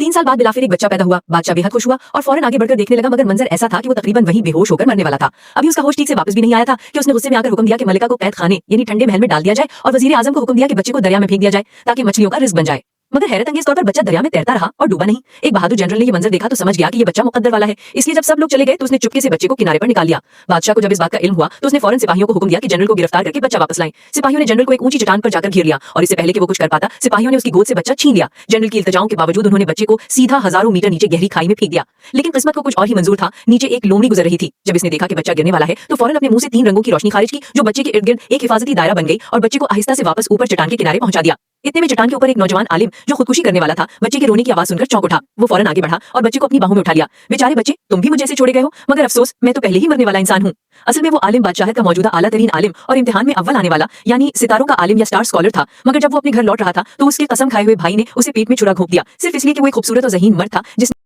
3 साल बाद बिलाफिर एक बच्चा पैदा हुआ। बादशाह बेहद खुश हुआ और फौरन आगे बढ़कर देखने लगा, मगर मंजर ऐसा था कि वो तकरीबन वहीं बेहोश होकर मरने वाला था। अभी उसका होश ठीक से वापस भी नहीं आया था कि उसने गुस्से में आकर हुक्म दिया कि मलिका को कैद खाने यानी ठंडे महल में डाल दिया जाए और वजीर आजम को हुक्म दिया कि बच्चे को दरिया में फेंक दिया जाए ताकि मछलियों का रिस्क बन जाए। मगर हैरत अंगेज तौर पर बच्चा दरिया में तैरता रहा और डूबा नहीं। एक बहादुर जनरल ने ये मंजर देखा तो समझ गया कि ये बच्चा मुकद्दर वाला है, इसलिए जब सब लोग चले गए तो उसने चुपके से बच्चे को किनारे पर निकाल लिया। बादशाह को जब इस बात का इल्म हुआ तो उसने फौरन सिपाहियों को हुक्म दिया कि जनरल को गिरफ्तार करके बच्चा वापस लाएं। सिपाहियों ने जनरल को एक ऊंची चट्टान पर जाकर घेर लिया और इससे पहले कि वो कुछ कर पाता, सिपाहियों ने उसकी गोद से बच्चा छीन लिया। जनरल की इल्तिजाओं के बावजूद उन्होंने बच्चे को सीधा हजारों मीटर नीचे गहरी खाई में फेंक दिया। लेकिन किस्मत को कुछ और ही मंजूर था। नीचे एक लोमड़ी गुजर रही थी। जब इसने देखा कि बच्चा गिरने वाला है तो फौरन अपने मुंह से 3 रंगों की रोशनी खारिज की, जो बच्चे के इर्द गिर्द एक हिफाजती दायरा बन गई और बच्चे को आहिस्ता से वापस ऊपर चट्टान के किनारे पहुंचा दिया। इतने में चट्टान के ऊपर एक नौजवान आलिम जो खुदकुशी करने वाला था, बच्चे के रोने की आवाज सुनकर चौंक उठा। वो फौरन आगे बढ़ा और बच्चे को अपनी बाहों में उठा लिया। बेचारे बच्चे, तुम भी मुझे ऐसे छोड़े गए हो, मगर अफसोस मैं तो पहले ही मरने वाला इंसान हूँ। असल में वो आलिम बादशाह का मौजूदा आला तरीन आलिम और इम्तिहान में अव्वल आने वाला यानी सितारों का आलिम या स्टार स्कॉलर था। मगर जब वो अपने घर लौट रहा था तो उसके कसम खाए हुए भाई ने उसे पेट में छुरा घोंप दिया, सिर्फ इसलिए कि वो एक खूबसूरत और ज़हीन मर्द था जिसने